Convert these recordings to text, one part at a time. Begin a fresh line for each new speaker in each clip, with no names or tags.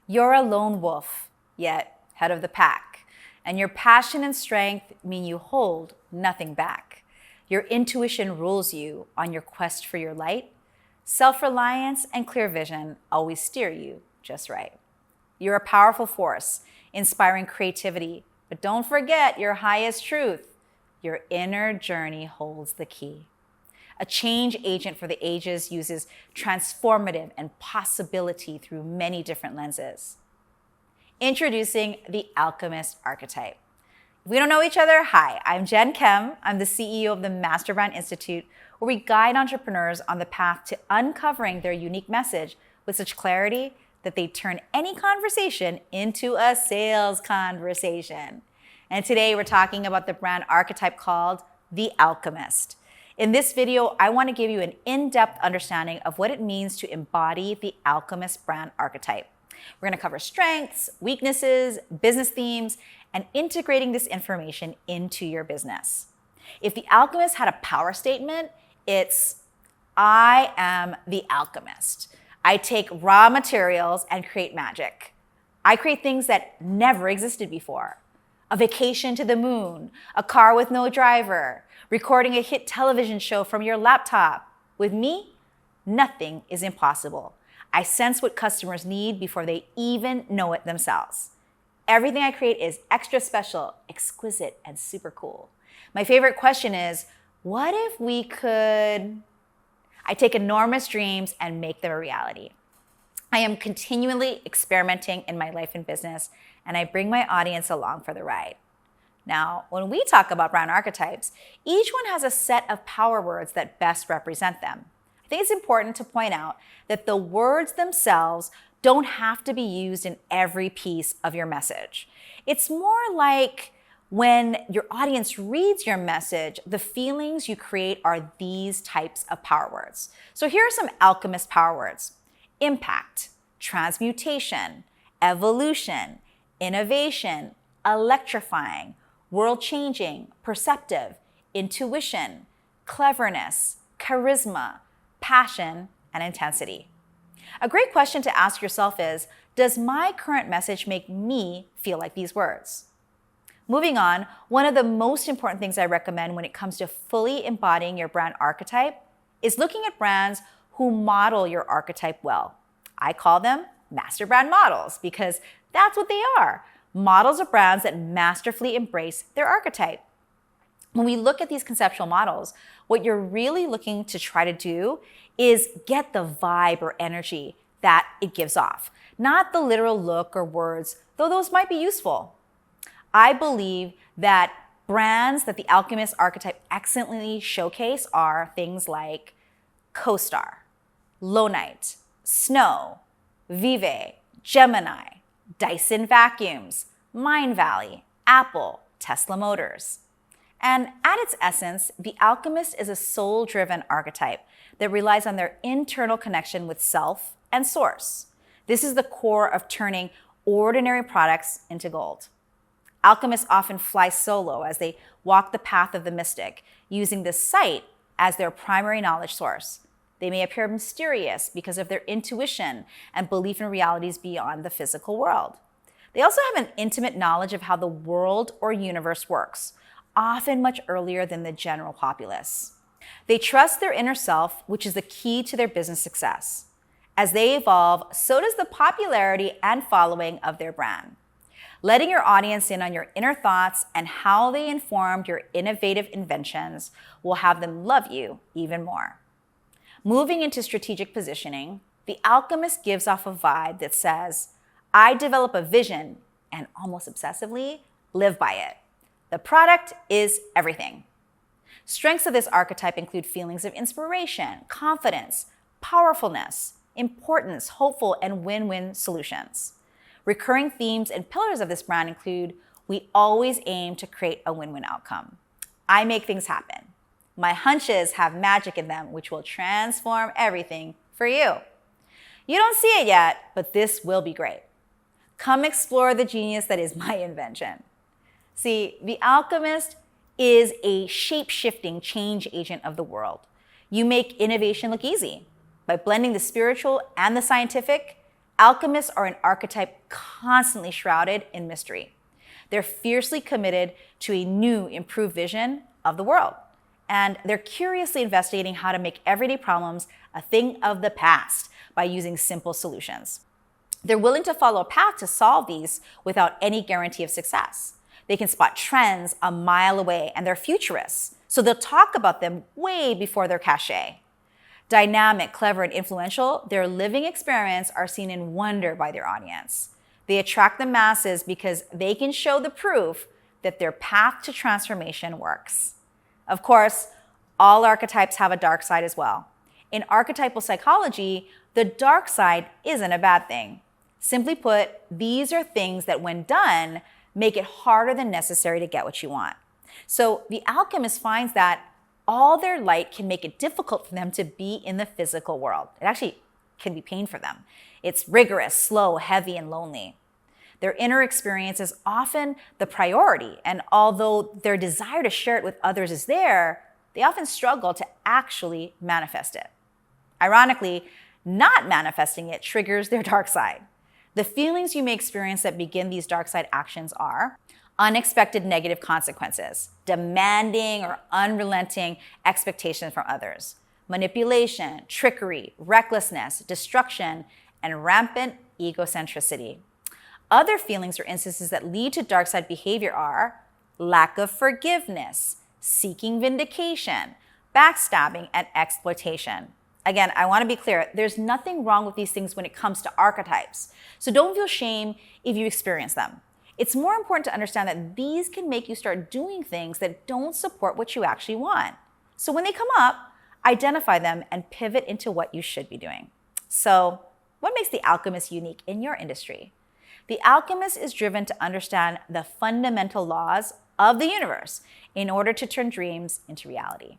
You're a lone wolf, yet head of the pack. And your passion and strength mean you hold nothing back. Your intuition rules you on your quest for your light. Self-reliance and clear vision always steer you just right. You're a powerful force, inspiring creativity, but don't forget your highest truth. Your inner journey holds the key. A change agent for the ages uses transformative and possibility through many different lenses. Introducing the Alchemist archetype. If we don't know each other, hi, I'm Jen Kem. I'm the CEO of the Master Brand Institute, where we guide entrepreneurs on the path to uncovering their unique message with such clarity that they turn any conversation into a sales conversation. And today we're talking about the brand archetype called the Alchemist. In this video, I want to give you an in-depth understanding of what it means to embody the Alchemist brand archetype. We're going to cover strengths, weaknesses, business themes, and integrating this information into your business. If the Alchemist had a power statement, it's, I am the alchemist. I take raw materials and create magic. I create things that never existed before. A vacation to the moon, a car with no driver, recording a hit television show from your laptop. With me, nothing is impossible. I sense what customers need before they even know it themselves. Everything I create is extra special, exquisite, and super cool. My favorite question is, what if we could... I take enormous dreams and make them a reality. I am continually experimenting in my life and business, and I bring my audience along for the ride. Now, when we talk about brand archetypes, each one has a set of power words that best represent them. I think it's important to point out that the words themselves don't have to be used in every piece of your message. It's more like when your audience reads your message, the feelings you create are these types of power words. So here are some Alchemist power words: impact, transmutation, evolution, innovation, electrifying, world-changing, perceptive, intuition, cleverness, charisma, passion, and intensity. A great question to ask yourself is, does my current message make me feel like these words? Moving on, one of the most important things I recommend when it comes to fully embodying your brand archetype is looking at brands who model your archetype well. I call them master brand models because that's what they are. Models of brands that masterfully embrace their archetype. When we look at these conceptual models, what you're really looking to try to do is get the vibe or energy that it gives off, not the literal look or words, though those might be useful. I believe that brands that the Alchemist archetype excellently showcase are things like CoStar, Lonite, Snow, Vive, Gemini, Dyson Vacuums, Mind Valley, Apple, Tesla Motors. And at its essence, the Alchemist is a soul-driven archetype that relies on their internal connection with self and source. This is the core of turning ordinary products into gold. Alchemists often fly solo as they walk the path of the mystic, using the sight as their primary knowledge source. They may appear mysterious because of their intuition and belief in realities beyond the physical world. They also have an intimate knowledge of how the world or universe works, often much earlier than the general populace. They trust their inner self, which is the key to their business success. As they evolve, so does the popularity and following of their brand. Letting your audience in on your inner thoughts and how they informed your innovative inventions will have them love you even more. Moving into strategic positioning, the Alchemist gives off a vibe that says, I develop a vision and almost obsessively live by it. The product is everything. Strengths of this archetype include feelings of inspiration, confidence, powerfulness, importance, hopeful, and win-win solutions. Recurring themes and pillars of this brand include, we always aim to create a win-win outcome. I make things happen. My hunches have magic in them, which will transform everything for you. You don't see it yet, but this will be great. Come explore the genius that is my invention. See, the Alchemist is a shape-shifting change agent of the world. You make innovation look easy by blending the spiritual and the scientific, Alchemists are an archetype constantly shrouded in mystery. They're fiercely committed to a new, improved vision of the world. And they're curiously investigating how to make everyday problems a thing of the past by using simple solutions. They're willing to follow a path to solve these without any guarantee of success. They can spot trends a mile away, and they're futurists, so they'll talk about them way before they're cachet. Dynamic, clever, and influential, their living experience are seen in wonder by their audience. They attract the masses because they can show the proof that their path to transformation works. Of course, all archetypes have a dark side as well. In archetypal psychology, the dark side isn't a bad thing. Simply put, these are things that when done, make it harder than necessary to get what you want. So the alchemist finds that all their light can make it difficult for them to be in the physical world. It actually can be pain for them. It's rigorous, slow, heavy, and lonely. Their inner experience is often the priority, and although their desire to share it with others is there, they often struggle to actually manifest it. Ironically, not manifesting it triggers their dark side. The feelings you may experience that begin these dark side actions are unexpected negative consequences, demanding or unrelenting expectations from others, manipulation, trickery, recklessness, destruction, and rampant egocentricity. Other feelings or instances that lead to dark side behavior are lack of forgiveness, seeking vindication, backstabbing, and exploitation. Again, I want to be clear, there's nothing wrong with these things when it comes to archetypes. So don't feel shame if you experience them. It's more important to understand that these can make you start doing things that don't support what you actually want. So when they come up, identify them and pivot into what you should be doing. So what makes the alchemist unique in your industry? The alchemist is driven to understand the fundamental laws of the universe in order to turn dreams into reality.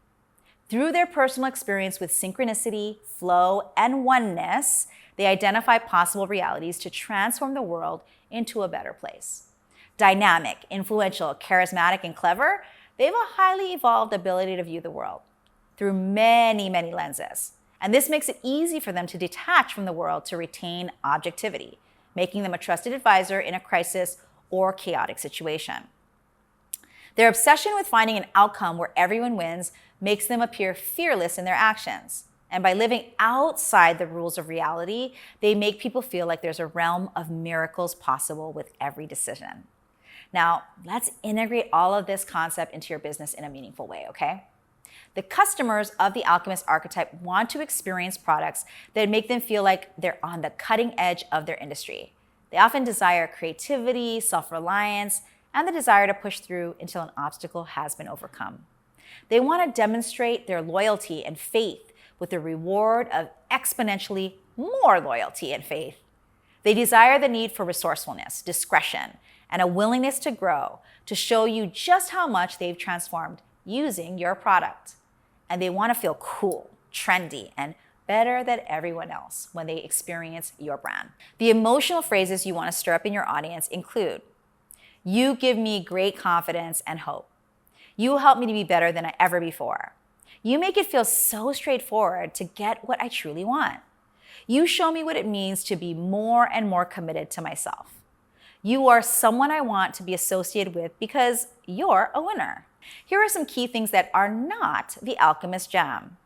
Through their personal experience with synchronicity, flow, and oneness, they identify possible realities to transform the world into a better place. Dynamic, influential, charismatic, and clever, they have a highly evolved ability to view the world through many, many lenses. And this makes it easy for them to detach from the world to retain objectivity, making them a trusted advisor in a crisis or chaotic situation. Their obsession with finding an outcome where everyone wins makes them appear fearless in their actions. And by living outside the rules of reality, they make people feel like there's a realm of miracles possible with every decision. Now, let's integrate all of this concept into your business in a meaningful way, okay? The customers of the Alchemist archetype want to experience products that make them feel like they're on the cutting edge of their industry. They often desire creativity, self-reliance, and the desire to push through until an obstacle has been overcome. They want to demonstrate their loyalty and faith with the reward of exponentially more loyalty and faith. They desire the need for resourcefulness, discretion, and a willingness to grow to show you just how much they've transformed using your product. And they want to feel cool, trendy, and better than everyone else when they experience your brand. The emotional phrases you want to stir up in your audience include, you give me great confidence and hope. You help me to be better than ever before. You make it feel so straightforward to get what I truly want. You show me what it means to be more and more committed to myself. You are someone I want to be associated with because you're a winner. Here are some key things that are not the alchemist jam.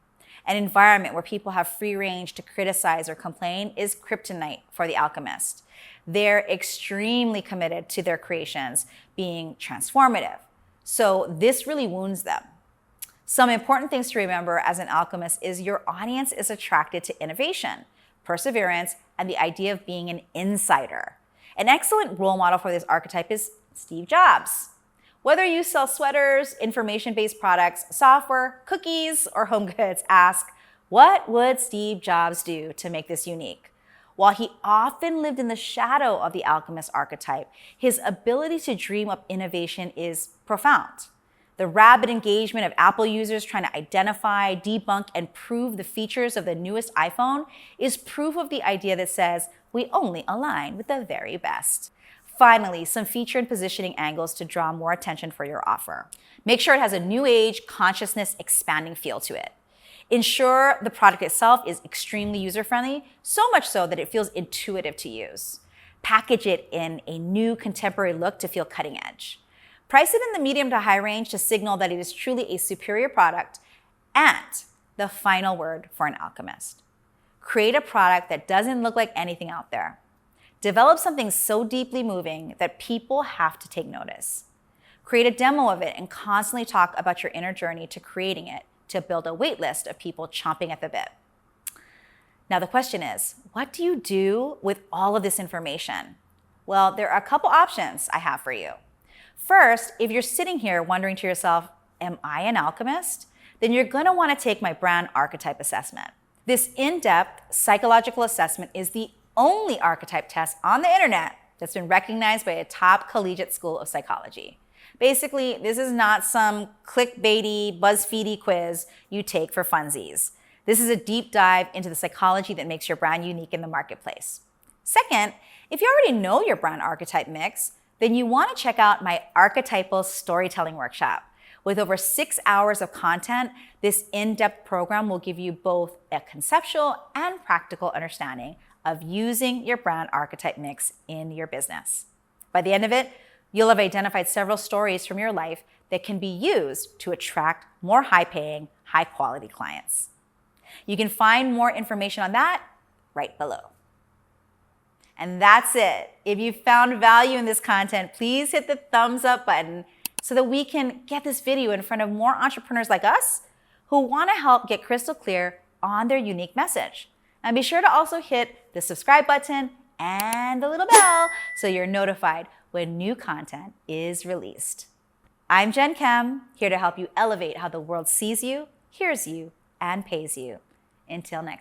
An environment where people have free range to criticize or complain is kryptonite for the alchemist. They're extremely committed to their creations being transformative. So this really wounds them. Some important things to remember as an alchemist is your audience is attracted to innovation, perseverance, and the idea of being an insider. An excellent role model for this archetype is Steve Jobs. Whether you sell sweaters, information-based products, software, cookies, or home goods, ask, what would Steve Jobs do to make this unique? While he often lived in the shadow of the alchemist archetype, his ability to dream up innovation is profound. The rabid engagement of Apple users trying to identify, debunk, and prove the features of the newest iPhone is proof of the idea that says we only align with the very best. Finally, some feature and positioning angles to draw more attention for your offer. Make sure it has a new age, consciousness expanding feel to it. Ensure the product itself is extremely user-friendly, so much so that it feels intuitive to use. Package it in a new contemporary look to feel cutting edge. Price it in the medium to high range to signal that it is truly a superior product. And the final word for an alchemist: create a product that doesn't look like anything out there. Develop something so deeply moving that people have to take notice. Create a demo of it and constantly talk about your inner journey to creating it, to build a wait list of people chomping at the bit. Now the question is, what do you do with all of this information? Well, there are a couple options I have for you. First, if you're sitting here wondering to yourself, am I an alchemist? Then you're gonna wanna take my Brand Archetype assessment. This in-depth psychological assessment is the only archetype test on the internet that's been recognized by a top collegiate school of psychology. Basically, this is not some clickbaity, BuzzFeedy quiz you take for funsies. This is a deep dive into the psychology that makes your brand unique in the marketplace. Second, if you already know your brand archetype mix, then you want to check out my archetypal storytelling workshop. With over 6 hours of content, this in-depth program will give you both a conceptual and practical understanding of using your brand archetype mix in your business. By the end of it, you'll have identified several stories from your life that can be used to attract more high-paying, high-quality clients. You can find more information on that right below. And that's it. If you found value in this content, please hit the thumbs up button so that we can get this video in front of more entrepreneurs like us who want to help get crystal clear on their unique message. And be sure to also hit the subscribe button and the little bell so you're notified when new content is released. I'm Jen Kem, here to help you elevate how the world sees you, hears you, and pays you. Until next time.